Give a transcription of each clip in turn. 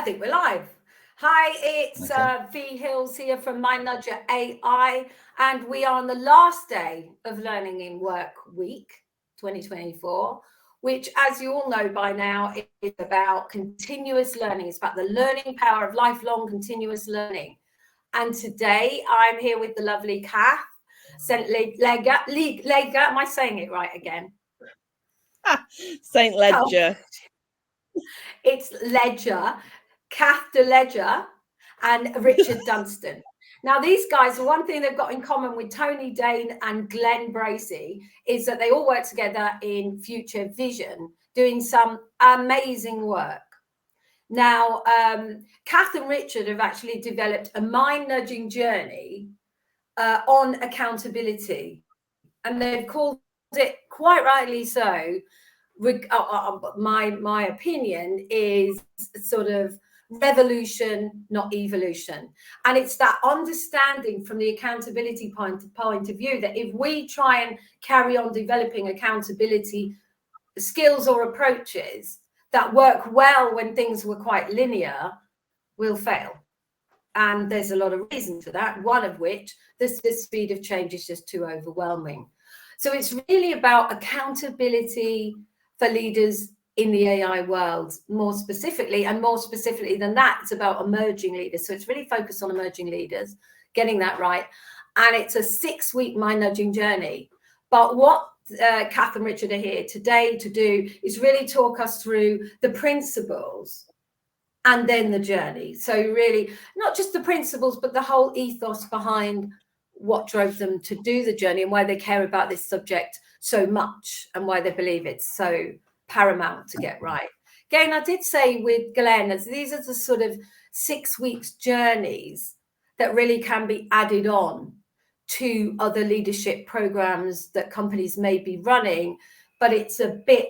think we're live. Hi, it's V Hills here from My Nudger AI, and we are on the last day of Learning in Work Week 2024, which, as you all know by now, is about continuous learning. It's about the learning power of lifelong continuous learning. And today I'm here with the lovely Kath St. Ledger. Am I saying it right again? St. Ledger. It's Ledger, Kath de Ledger, and Richard Dunstan. Now, these guys, the one thing they've got in common with Tony Dane and Glenn Bracey is that they all work together in Future Vision, doing some amazing work. Now, Kath and Richard have actually developed a mind-nudging journey on accountability, and they've called it, quite rightly so, my opinion is sort of revolution, not evolution. And it's that understanding from the accountability point of view that if we try and carry on developing accountability skills or approaches that work well when things were quite linear, we'll fail. And there's a lot of reasons for that, one of which the speed of change is just too overwhelming. So it's really about accountability for leaders in the AI world, more specifically than that, it's about emerging leaders. So it's really focused on emerging leaders, getting that right. And it's a 6-week mind nudging journey. But what Kath and Richard are here today to do is really talk us through the principles and then the journey. So really not just the principles, but the whole ethos behind what drove them to do the journey and why they care about this subject so much and why they believe it's so paramount to get right. Again, I did say with Glenn, as these are the sort of 6 weeks journeys that really can be added on to other leadership programs that companies may be running, but it's a bit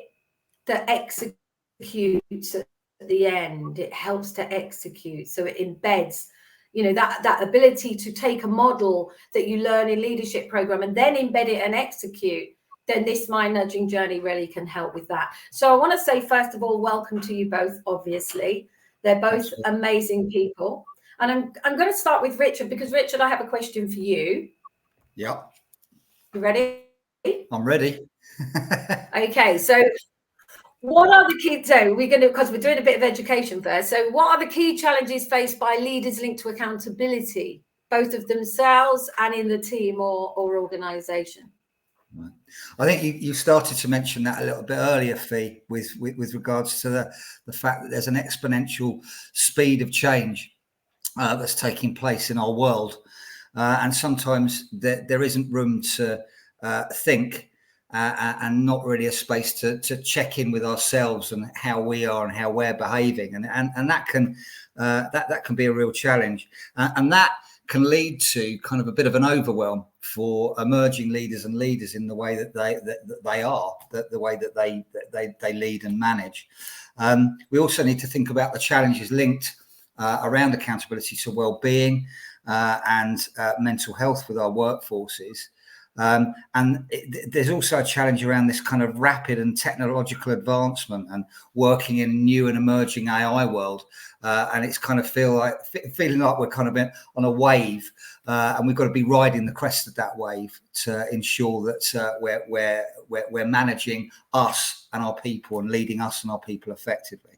that executes at the end. It helps to execute. So it embeds, you know, that ability to take a model that you learn in leadership program and then embed it and execute. Then this mind nudging journey really can help with that. So I want to say, first of all, welcome to you both, obviously. They're both amazing people. And I'm going to start with Richard, because Richard, I have a question for you. Yeah. You ready? I'm ready. Okay, so what are the key, so we're going to, because we're doing a bit of education first. So what are the key challenges faced by leaders linked to accountability, both of themselves and in the team or organization? Right. I think you started to mention that a little bit earlier, Fee, with regards to the fact that there's an exponential speed of change that's taking place in our world. And sometimes there isn't room to think and not really a space to check in with ourselves and how we are and how we're behaving. And that can be a real challenge. And that can lead to kind of a bit of an overwhelm for emerging leaders and leaders in the way that they are, the way that they lead and manage. We also need to think about the challenges linked around accountability to well-being and mental health with our workforces. There's also a challenge around this kind of rapid and technological advancement and working in a new and emerging AI world. And it's kind of feeling like we're kind of on a wave, and we've got to be riding the crest of that wave to ensure that we're managing us and our people and leading us and our people effectively.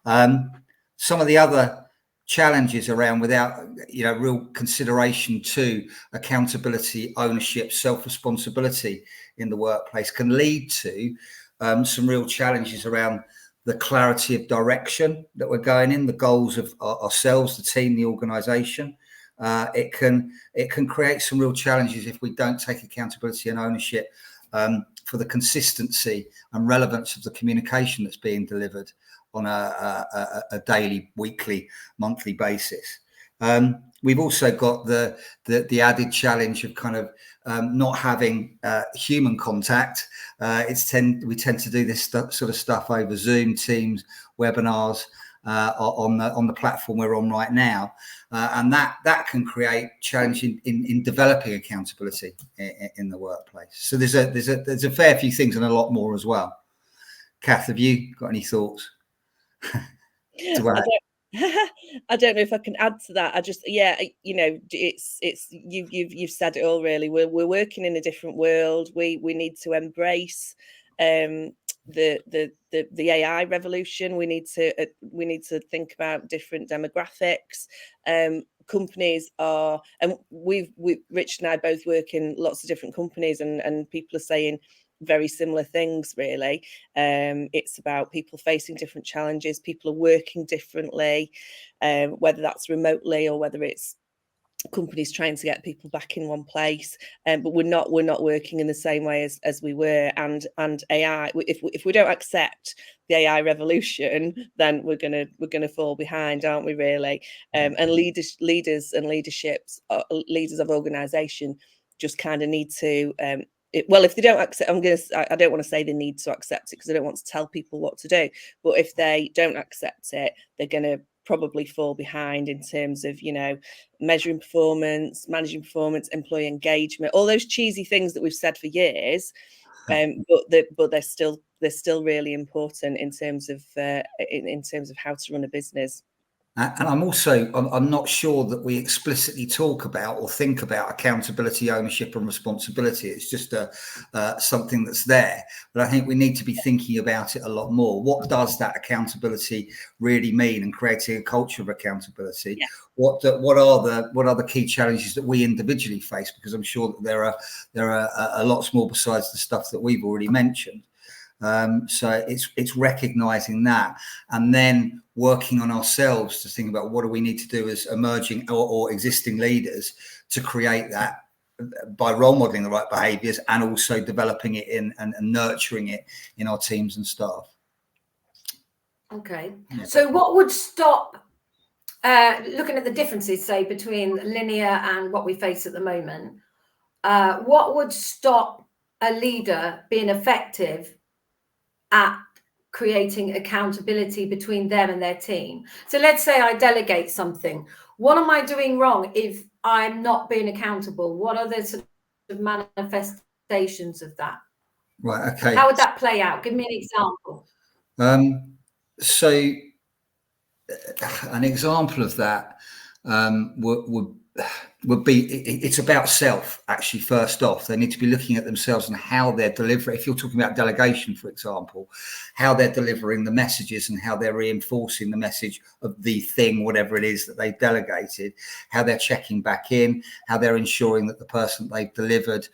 Some of the other challenges around, without real consideration to accountability, ownership, self-responsibility in the workplace, can lead to some real challenges around the clarity of direction that we're going in, the goals of ourselves, the team, the organization. It can create some real challenges if we don't take accountability and ownership for the consistency and relevance of the communication that's being delivered on a daily, weekly, monthly basis. We've also got the added challenge of kind of not having human contact. We tend to do this sort of stuff over Zoom, Teams, webinars on the platform we're on right now, and that can create challenge in developing accountability in the workplace. So there's a fair few things and a lot more as well. Kath, have you got any thoughts? I don't know if I can add to that. I just, yeah, you know, it's you've said it all really. We're working in a different world. We need to embrace the AI revolution. We need to think about different demographics. Companies are, and we Rich and I both work in lots of different companies, and people are saying very similar things really. It's about people facing different challenges, people are working differently, whether that's remotely or whether it's companies trying to get people back in one place, but we're not working in the same way as we were. And AI, if we don't accept the AI revolution, then we're gonna fall behind, aren't we? Really, and leaders and leaderships, leaders of organisation, just kind of need to. Well, if they don't accept, I don't want to say they need to accept it because I don't want to tell people what to do. But if they don't accept it, they're going to probably fall behind in terms of, you know, measuring performance, managing performance, employee engagement, all those cheesy things that we've said for years. But they're still really important in terms of how to run a business. And I'm not sure that we explicitly talk about or think about accountability, ownership and responsibility. It's just something that's there. But I think we need to be thinking about it a lot more. What does that accountability really mean, and creating a culture of accountability? Yeah. What are the key challenges that we individually face? Because I'm sure that there are a lot more besides the stuff that we've already mentioned. So it's recognizing that, and then working on ourselves to think about what do we need to do as emerging or existing leaders to create that by role modeling the right behaviors, and also developing it in and nurturing it in our teams and staff. Okay. Yeah. So what would stop, looking at the differences, say, between linear and what we face at the moment, what would stop a leader being effective at creating accountability between them and their team? So let's say I delegate something. What am I doing wrong if I'm not being accountable? What are the sort of manifestations of that? Right. Okay. How would that play out? Give me an example. So an example of that would be, it's about self, actually. First off, they need to be looking at themselves and how they're delivering. If you're talking about delegation, for example, how they're delivering the messages and how they're reinforcing the message of the thing, whatever it is that they've delegated, how they're checking back in, how they're ensuring that the person they've delivered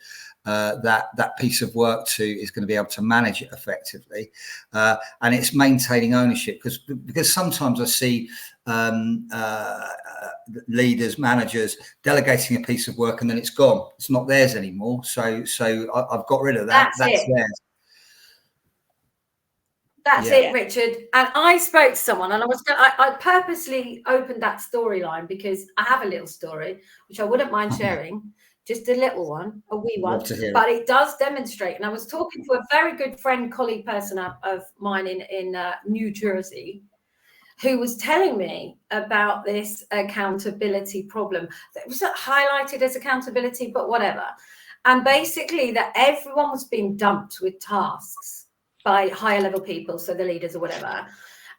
that piece of work to is going to be able to manage it effectively. And it's maintaining ownership, because sometimes I see leaders, managers delegating a piece of work and then it's gone. It's not theirs anymore. So I've got rid of that. That's theirs. That's it, Richard. And I spoke to someone, and I purposely opened that storyline because I have a little story which I wouldn't mind sharing. Just a little one, a wee one, but it does demonstrate. And I was talking to a very good friend, colleague, person of mine in New Jersey, who was telling me about this accountability problem. It was highlighted as accountability, but whatever. And basically that everyone was being dumped with tasks by higher level people, so the leaders or whatever.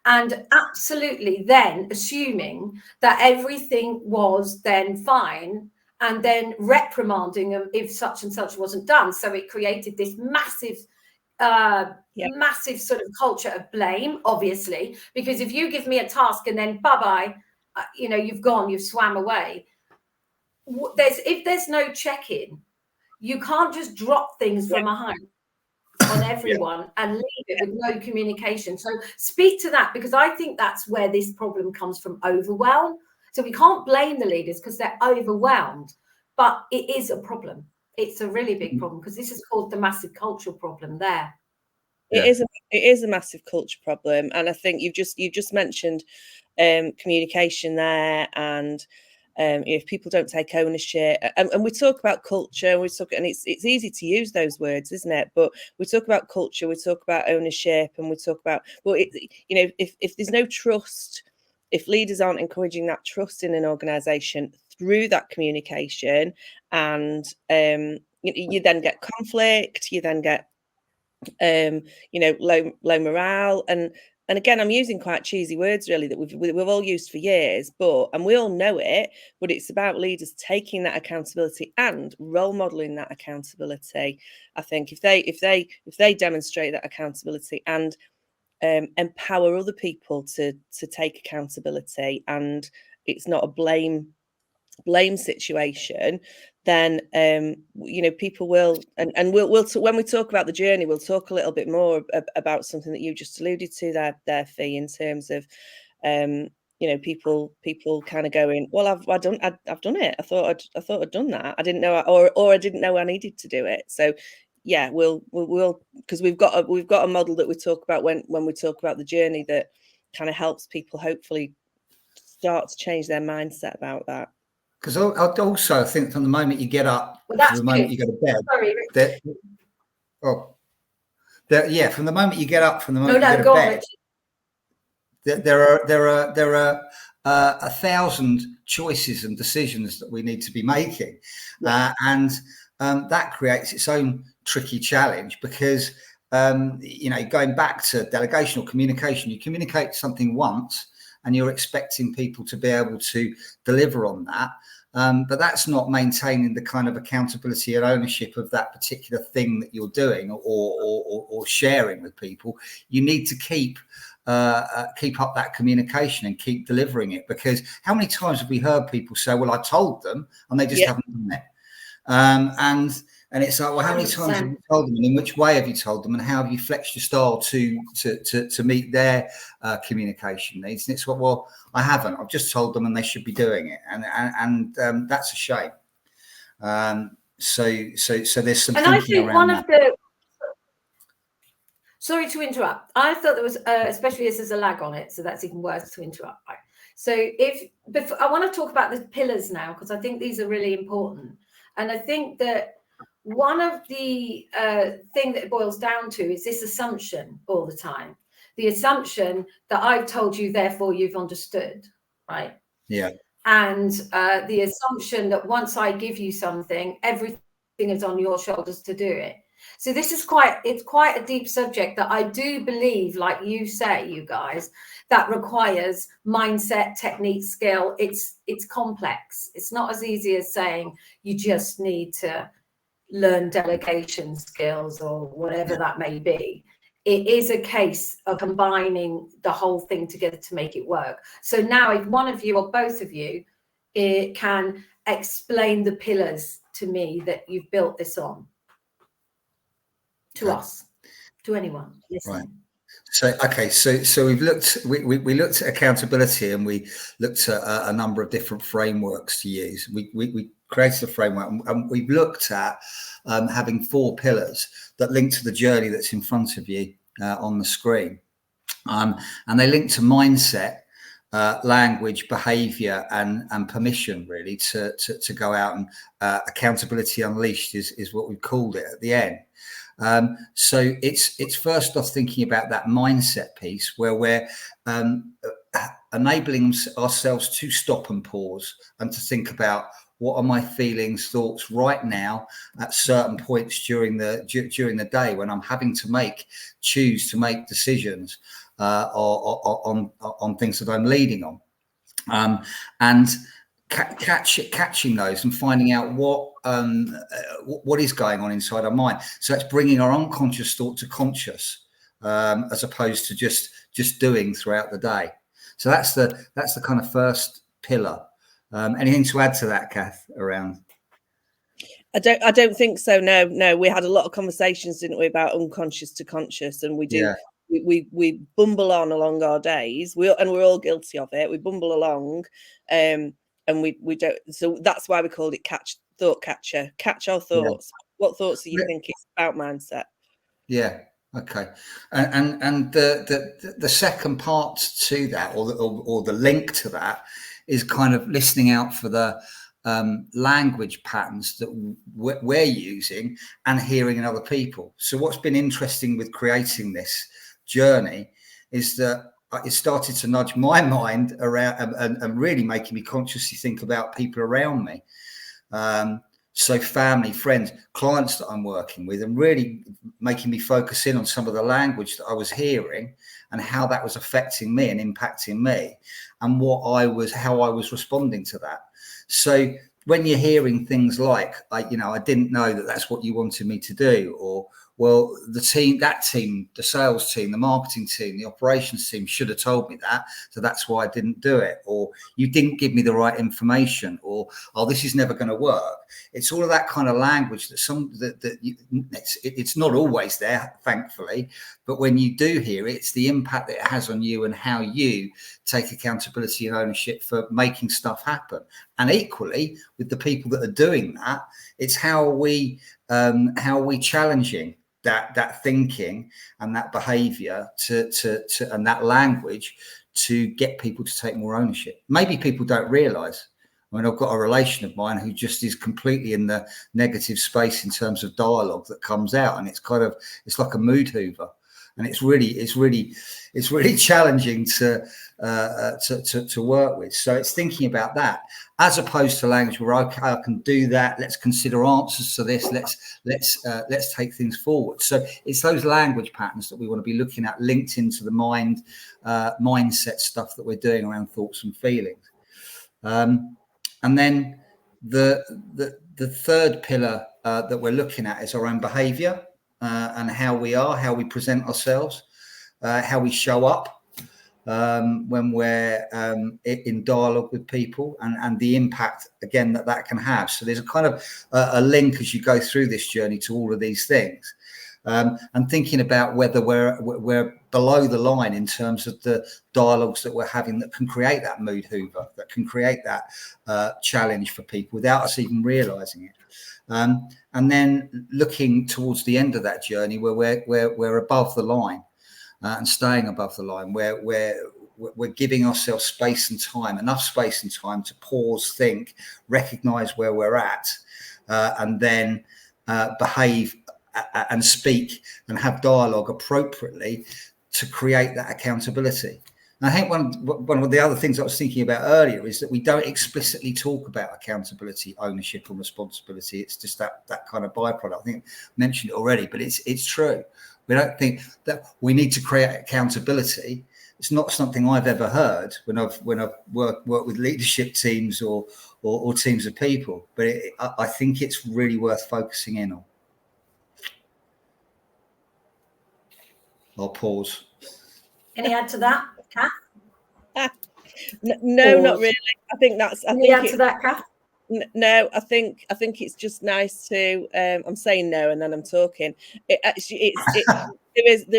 And absolutely then assuming that everything was then fine, and then reprimanding them if such and such wasn't done. So it created this massive massive sort of culture of blame, obviously, because if you give me a task and then bye-bye, you've gone, you've swam away. If there's no check-in, you can't just drop things from a height on everyone and leave it with no communication. So speak to that, because I think that's where this problem comes from, overwhelm. So we can't blame the leaders because they're overwhelmed, but it is a problem. It's a really big problem, because this is called the massive cultural problem there. It is a massive culture problem, and I think you've just mentioned communication there, and if people don't take ownership, and we talk about culture, and it's easy to use those words, isn't it? But we talk about culture, we talk about ownership, and we talk about, well, if there's no trust, if leaders aren't encouraging that trust in an organisation through that communication, and you then get conflict, you then get low morale, and and again, I'm using quite cheesy words really that we've all used for years, and we all know it, but it's about leaders taking that accountability and role modeling that accountability. I think if they demonstrate that accountability and empower other people to take accountability, and it's not a blame situation, then people will, and we'll when we talk about the journey, we'll talk a little bit more about something that you just alluded to there, Fee, in terms of people kind of going, well, I've done it. I thought I'd done that. I didn't know, or I didn't know I needed to do it. So yeah, we'll because we've got a model that we talk about when we talk about the journey that kind of helps people hopefully start to change their mindset about that. Because I also think from the moment you get up to the moment you go to bed, from the moment you get up from the moment you go to bed, there are 1,000 choices and decisions that we need to be making, and that creates its own tricky challenge because going back to delegation or communication, you communicate something once and you're expecting people to be able to deliver on that. But that's not maintaining the kind of accountability and ownership of that particular thing that you're doing or sharing with people. You need to keep up that communication and keep delivering it, because how many times have we heard people say, well, I told them, and they just haven't done it. And it's like, well, how many times have you told them, and in which way have you told them, and how have you flexed your style to meet their communication needs? And it's like, well, I haven't. I've just told them, and they should be doing it, and that's a shame. So there's some. And I think one of the. Sorry to interrupt. I thought there was, especially as there's a lag on it, so that's even worse to interrupt. Right? So I want to talk about the pillars now, because I think these are really important, and I think that. One of the thing that it boils down to is this assumption all the time. The assumption that I've told you, therefore you've understood, right? Yeah. And the assumption that once I give you something, everything is on your shoulders to do it. So this is quite a deep subject that I do believe, like you say, you guys, that requires mindset, technique, skill. It's complex. It's not as easy as saying you just need to learn delegation skills or whatever that may be. It is a case of combining the whole thing together to make it work. So now if one of you or both of you can explain the pillars to me that you've built this on, to us, to anyone listening. Right. So we looked at accountability, and we looked at a number of different frameworks to use. We created a framework, and we've looked at having 4 pillars that link to the journey that's in front of you on the screen, and they link to mindset, language, behavior, and permission, really, to go out, and accountability unleashed is what we've called it at the end. So it's first off thinking about that mindset piece, where we're enabling ourselves to stop and pause and to think about, what are my feelings, thoughts right now at certain points during the day when I'm having to choose to make decisions on things that I'm leading on, and catching those and finding out what is going on inside our mind. So it's bringing our unconscious thought to conscious, as opposed to just doing throughout the day. So that's the kind of first pillar. Anything to add to that, Kath, around? I don't think so. No. We had a lot of conversations, didn't we, about unconscious to conscious, and we do. Yeah. We bumble on along our days. We're all guilty of it. We bumble along, and we don't. So that's why we called it thought catcher. Catch our thoughts. Yeah. What thoughts are you thinking about mindset? Yeah. Okay. And the second part to that, or the link to that, is kind of listening out for the language patterns that we're using and hearing in other people. So what's been interesting with creating this journey is that it started to nudge my mind around and really making me consciously think about people around me. So family, friends, clients that I'm working with, and really making me focus in on some of the language that I was hearing and how that was affecting me and impacting me, and how I was responding to that. So when you're hearing things like, I didn't know that that's what you wanted me to do, or, well, the sales team, the marketing team, the operations team should have told me that, so that's why I didn't do it, or you didn't give me the right information, or, oh, this is never going to work. It's all of that kind of language it's not always there, thankfully, but when you do hear it, it's the impact that it has on you and how you take accountability and ownership for making stuff happen. And equally with the people that are doing that, it's how we challenging that thinking and that behavior and that language to get people to take more ownership. Maybe people don't realize. I mean, I've got a relation of mine who just is completely in the negative space in terms of dialogue that comes out, and it's like a mood hoover, and it's really challenging to work with. So it's thinking about that as opposed to language where I can do that. Let's consider answers to this. Let's take things forward. So it's those language patterns that we want to be looking at, linked into the mindset stuff that we're doing around thoughts and feelings. And then the third pillar that we're looking at is our own behaviour and how we present ourselves, how we show up when we're in dialogue with people, and the impact again that can have. So there's a kind of a link as you go through this journey to all of these things. And thinking about whether we're below the line in terms of the dialogues that we're having that can create that mood hoover, that can create that challenge for people without us even realizing it. And then looking towards the end of that journey where we're above the line and staying above the line, where we're giving ourselves space and time, enough space and time to pause, think, recognize where we're at, and then behave and speak and have dialogue appropriately to create that accountability. And I think one of the other things I was thinking about earlier is that we don't explicitly talk about accountability, ownership and responsibility. It's just that kind of byproduct. I think I mentioned it already, but it's true. We don't think that we need to create accountability. It's not something I've ever heard when I've worked with leadership teams or teams of people, but I think it's really worth focusing in on. I'll pause. Any add to that, Kath? No, not really. I think that's. Any add to that, Kath? No, I think it's just nice to. I'm saying no, and then I'm talking. There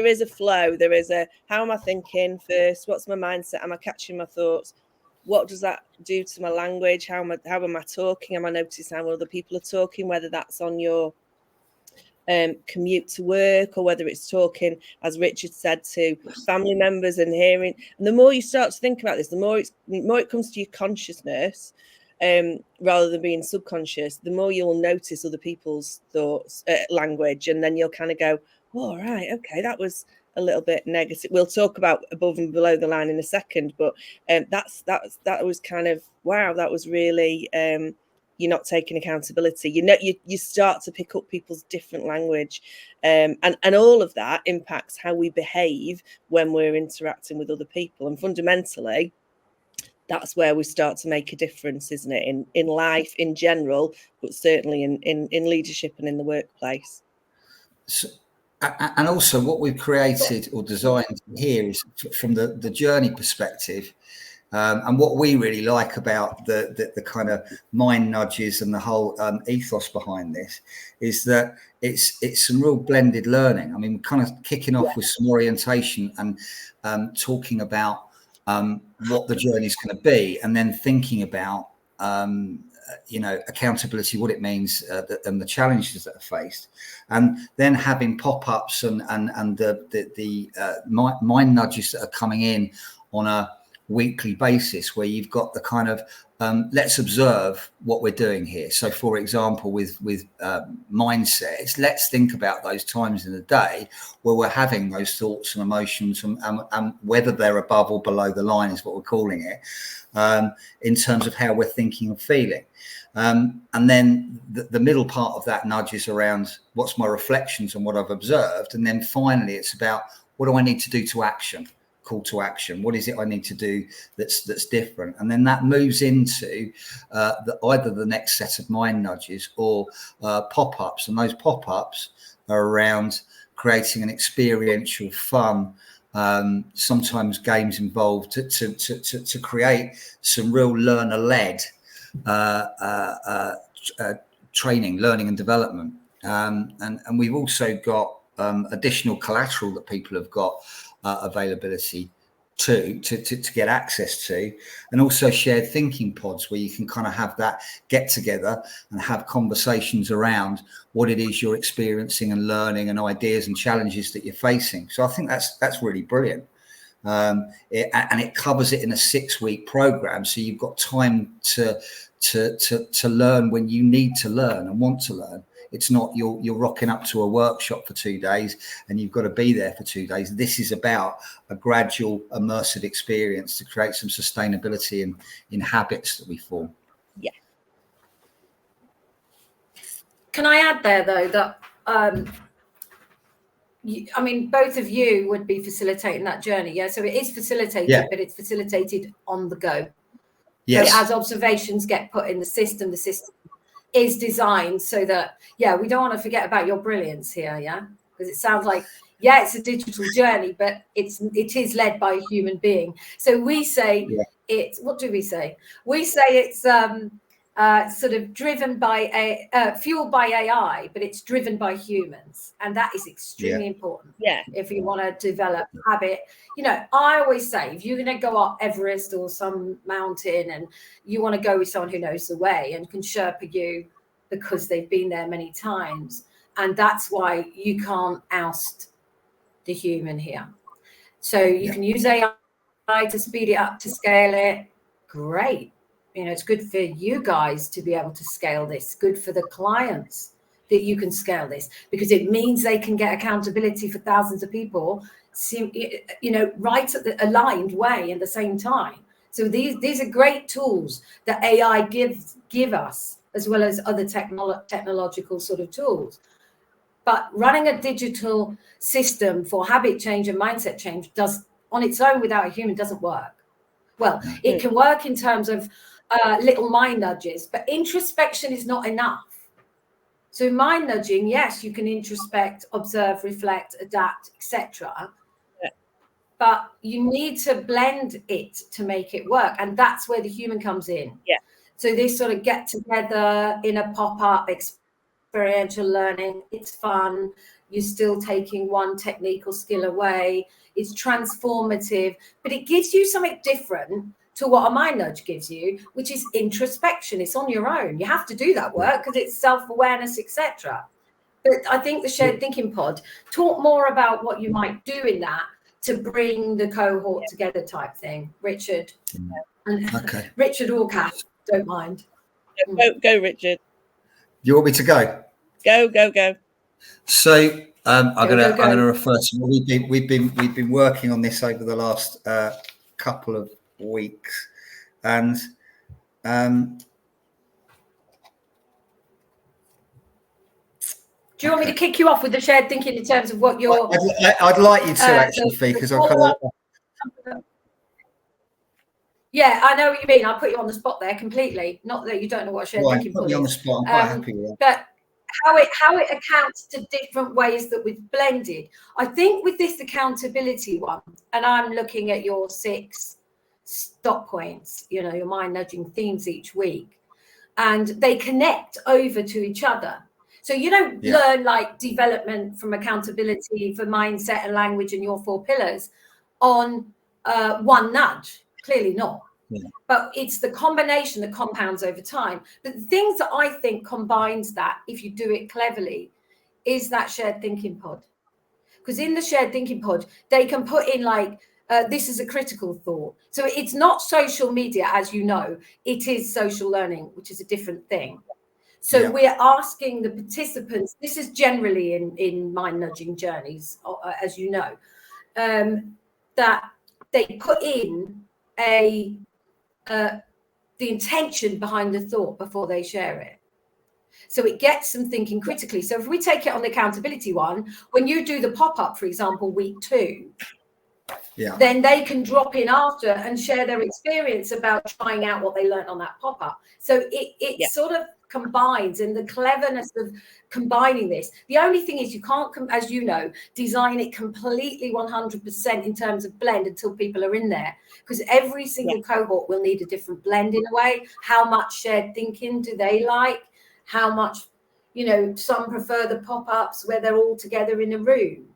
is a flow. There is a, how am I thinking first? What's my mindset? Am I catching my thoughts? What does that do to my language? How am I talking? Am I noticing how other people are talking? Whether that's on your commute to work, or whether it's talking, as Richard said, to family members and hearing. And the more you start to think about this, the more it comes to your consciousness, rather than being subconscious, the more you'll notice other people's thoughts, language, and then you'll kind of go, oh, right, okay, that was a little bit negative. We'll talk about above and below the line in a second, but that was kind of, wow, that was really you're not taking accountability. You start to pick up people's different language, and all of that impacts how we behave when we're interacting with other people. And fundamentally, that's where we start to make a difference, isn't it? In life in general, but certainly in leadership and in the workplace. So, and also what we've created or designed here is from the journey perspective. And what we really like about the kind of mind nudges and the whole ethos behind this is that it's some real blended learning. I mean, we're kind of kicking off with some orientation and talking about what the journey is going to be, and then thinking about accountability, what it means, and the challenges that are faced, and then having pop-ups and the mind nudges that are coming in on weekly basis, where you've got the kind of let's observe what we're doing here. So, for example, with mindsets, let's think about those times in the day where we're having those thoughts and emotions, and whether they're above or below the line is what we're calling it, in terms of how we're thinking and feeling. And then the middle part of that nudge is around what's my reflections on what I've observed. And then finally, it's about what do I need to do to action? Call to action. What is it I need to do that's different? And then that moves into either the next set of mind nudges or pop-ups. And those pop-ups are around creating an experiential, fun, sometimes games involved to create some real learner-led training, learning and development. And we've also got additional collateral that people have got availability to get access to, and also shared thinking pods where you can kind of have that get together and have conversations around what it is you're experiencing and learning and ideas and challenges that you're facing. So I think that's really brilliant. And it covers it in a 6-week program, so you've got time to learn when you need to learn and want to learn. It's not you're rocking up to a workshop for 2 days and you've got to be there for 2 days. This is about a gradual immersive experience to create some sustainability in habits that we form. Yeah. Can I add there though that I mean, both of you would be facilitating that journey, yeah? So it is facilitated, but it's facilitated on the go. Yes. So as observations get put in the system is designed so that, we don't want to forget about your brilliance here, yeah? Because it sounds like, it's a digital journey, but it is led by a human being. So we say what do we say? We say it's sort of driven by fueled by AI, but it's driven by humans, and that is extremely important. If you want to develop habit, I always say if you're going to go up Everest or some mountain and you want to go with someone who knows the way and can Sherpa you because they've been there many times, and that's why you can't oust the human here. So you can use AI to speed it up, to scale it. Great. It's good for you guys to be able to scale this, good for the clients that you can scale this, because it means they can get accountability for thousands of people, right at the aligned way at the same time. So these are great tools that AI give us, as well as other technological sort of tools. But running a digital system for habit change and mindset change does on its own without a human doesn't work. Well, it can work in terms of little mind nudges, but introspection is not enough. So mind nudging, yes, you can introspect, observe, reflect, adapt, etc. But you need to blend it to make it work, and that's where the human comes in. So they sort of get together in a pop-up experiential learning. It's fun. You're still taking one technical skill away. It's transformative, but it gives you something different to what a mind nudge gives you, which is introspection. It's on your own. You have to do that work because it's self-awareness, etc. But I think the shared thinking pod talk more about what you might do in that to bring the cohort together type thing. Richard. Okay. Richard or Kath, don't mind. Go, Richard. You want me to go? Go. So I'm gonna refer to we've been working on this over the last couple of weeks, and do you want me to kick you off with the shared thinking in terms of what you're? I'd like you to actually, Fee, because I kind of. Yeah, I know what you mean. I put you on the spot there completely. Not that you don't know what shared thinking put is. me on the spot. I'm quite happy with that. But how it accounts to different ways that we've blended. I think with this accountability one, and I'm looking at your 6 stop points, your mind nudging themes each week, and they connect over to each other. So you don't learn like development from accountability for mindset and language and your 4 pillars on one nudge. Clearly not. But it's the combination that compounds over time. But the things that I think combines that, if you do it cleverly, is that shared thinking pod. Because in the shared thinking pod, they can put in like This is a critical thought. So it's not social media, as you know, it is social learning, which is a different thing. So we're asking the participants, this is generally in mind nudging journeys, as you know, that they put in the intention behind the thought before they share it. So it gets them thinking critically. So if we take it on the accountability one, when you do the pop-up, for example, week 2, then they can drop in after and share their experience about trying out what they learned on that pop-up. So it sort of combines, and the cleverness of combining this. The only thing is you can't, as you know, design it completely 100% in terms of blend until people are in there, because every single cohort will need a different blend in a way. How much shared thinking do they like? How much, you know, some prefer the pop-ups where they're all together in a room.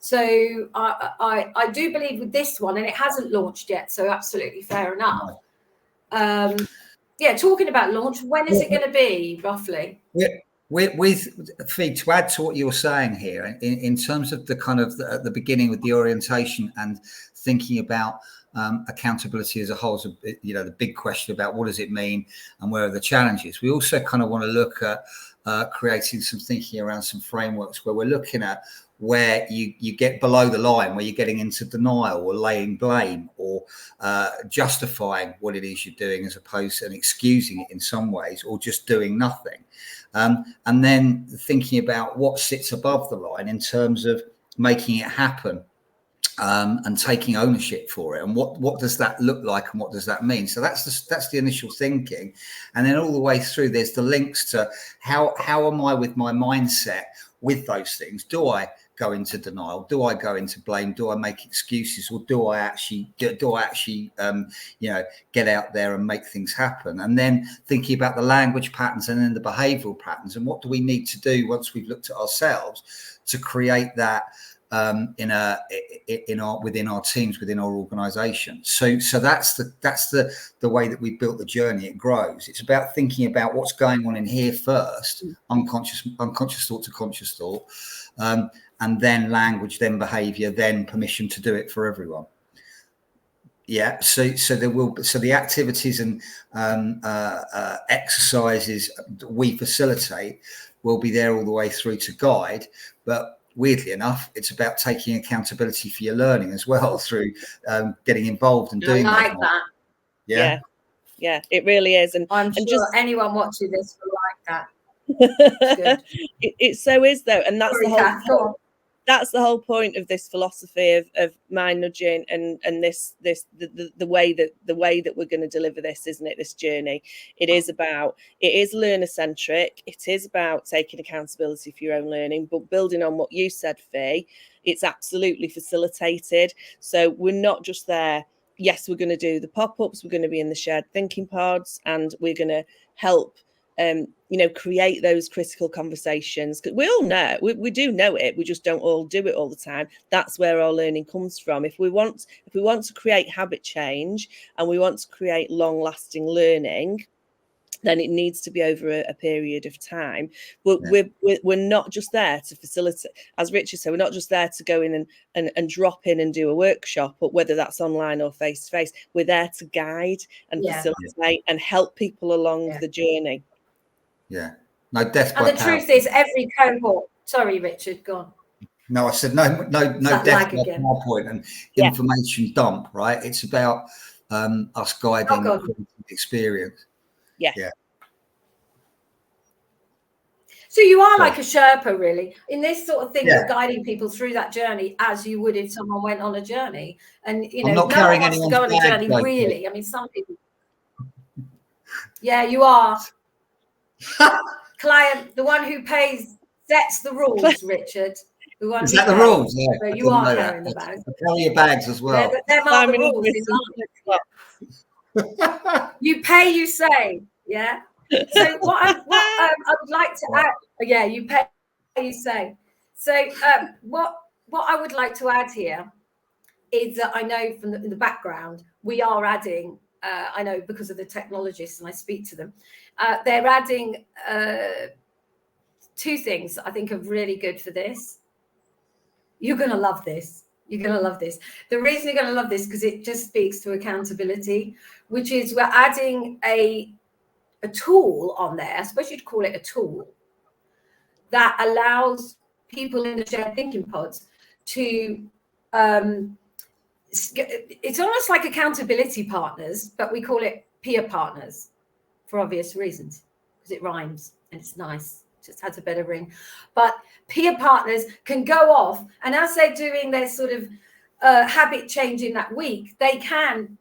So I do believe with this one, and it hasn't launched yet, so absolutely fair enough. Talking about launch, when is it going to be roughly? With Fee, to add to what you're saying here, in terms of the kind of at the beginning with the orientation and thinking about accountability as a whole, so, you know, the big question about what does it mean and where are the challenges. We also kind of want to look at creating some thinking around some frameworks where we're looking at where you get below the line, where you're getting into denial or laying blame or justifying what it is you're doing as opposed to excusing it in some ways, or just doing nothing. And then thinking about what sits above the line in terms of making it happen, and taking ownership for it, and what does that look like and what does that mean. So that's the initial thinking, and then all the way through there's the links to how am I with my mindset with those things. Do I go into denial? Do I go into blame? Do I make excuses, or do I actually get out there and make things happen? And then thinking about the language patterns and then the behavioral patterns, and what do we need to do once we've looked at ourselves to create that within our teams, within our organization. So that's the way that we built the journey. It grows. It's about thinking about what's going on in here first, unconscious thought to conscious thought, and then language, then behavior, then permission to do it for everyone. So the activities and exercises we facilitate will be there all the way through to guide, but weirdly enough, it's about taking accountability for your learning as well through getting involved and doing I like that. Yeah, it really is. And I'm sure just anyone watching this will like that. It so is though, and that's the whole point of this philosophy of mind nudging and the way that we're going to deliver this, isn't it? This journey, it is learner centric. It is about taking accountability for your own learning, but building on what you said, Fee, it's absolutely facilitated. So we're not just there. Yes, we're going to do the pop-ups. We're going to be in the shared thinking pods, and we're going to help create those critical conversations. Because we all know, we do know it, we just don't all do it all the time. That's where our learning comes from. If we want to create habit change and we want to create long-lasting learning, then it needs to be over a period of time. But we're not just there to facilitate, as Richard said, we're not just there to go in and drop in and do a workshop, but whether that's online or face-to-face, we're there to guide and facilitate and help people along the journey. No death by PowerPoint. And the truth is, every cohort. Sorry, Richard, go on. No, I said no death by PowerPoint and information dump. Right? It's about us guiding the experience. So you are like a Sherpa, really, in this sort of thing. You're guiding people through that journey as you would if someone went on a journey. And no one wants to go on a journey, really. I mean, some people. Yeah, you are. Client, the one who pays, sets the rules, Richard. The one Is that the rules? Yeah, so you are carrying the bags. Carry your bags as well. They're the rules in life. You pay, you say. Yeah. So what I would like to add, you pay, you say. So what I would like to add here is that I know from the background we are adding. I know because of the technologists, and I speak to them. They're adding 2 things that I think are really good for this. You're going to love this. You're going to love this. The reason you're going to love this because it just speaks to accountability, which is we're adding a tool on there. I suppose you'd call it a tool that allows people in the shared thinking pods to it's almost like accountability partners, but we call it peer partners for obvious reasons, because it rhymes and it's nice. Just has a better ring. But peer partners can go off, and as they're doing their sort of habit change in that week, they can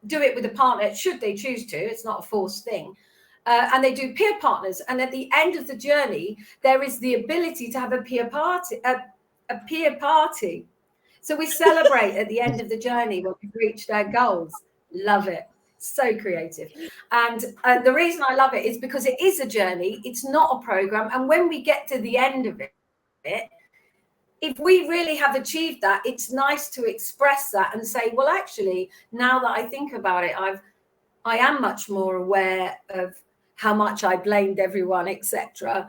do it with a partner should they choose to. It's not a forced thing. And they do peer partners, and at the end of the journey there is the ability to have a peer party, a peer party. So we celebrate at the end of the journey when we've reached our goals. Love it. So creative. And the reason I love it is because it is a journey. It's not a program. And when we get to the end of it, if we really have achieved that, it's nice to express that and say, well, actually, now that I think about it, I am much more aware of how much I blamed everyone, etc.,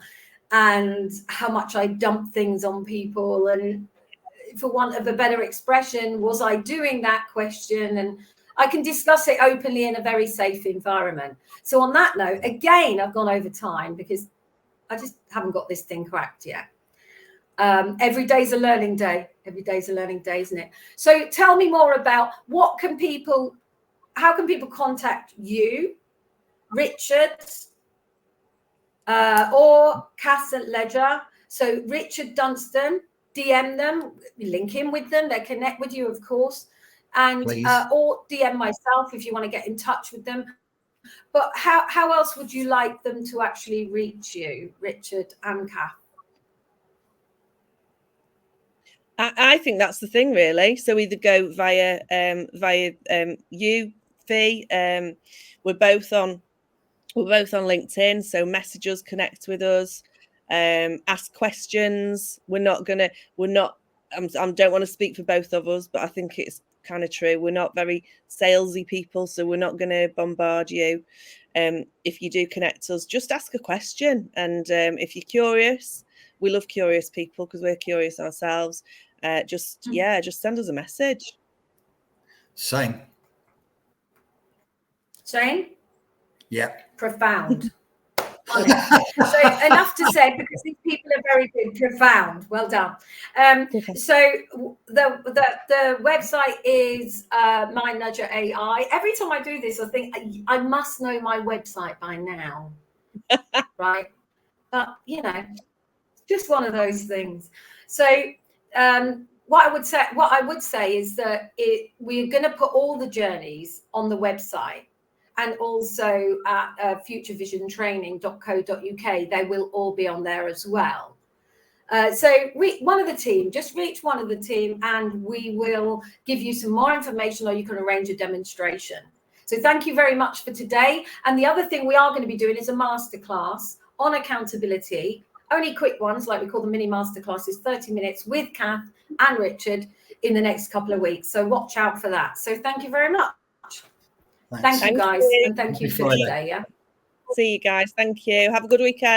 and how much I dumped things on people. And for want of a better expression, was I doing that question? And I can discuss it openly in a very safe environment. So on that note, again, I've gone over time because I just haven't got this thing cracked yet. Every day's a learning day. Every day's a learning day, isn't it? So tell me more about how can people contact you, Richard, or Cass at Ledger? So Richard Dunstan, DM them, link in with them, they connect with you, of course, and or DM myself if you want to get in touch with them. But how else would you like them to actually reach you, Richard and Kath? I think that's the thing, really. So either go via you, Fee. We're both on LinkedIn, so message us, connect with us, ask questions. I don't want to speak for both of us, but I think it's kind of true. We're not very salesy people, so we're not going to bombard you. If you do connect us, just ask a question, and if you're curious, we love curious people because we're curious ourselves. Just send us a message. Shane? Yeah. Profound. So enough to say, because these people are very good. Profound. Well done. So the website is My Nudger AI. Every time I do this, I think I must know my website by now, right? But just one of those things. So what I would say is that we're going to put all the journeys on the website. And also at futurevisiontraining.co.uk, they will all be on there as well. So reach one of the team and we will give you some more information, or you can arrange a demonstration. So thank you very much for today. And the other thing we are going to be doing is a masterclass on accountability, only quick ones, like we call the mini masterclasses, 30 minutes with Kath and Richard in the next couple of weeks. So watch out for that. So thank you very much. Thank you, guys. And thank you for today. Yeah. See you guys. Thank you. Have a good weekend.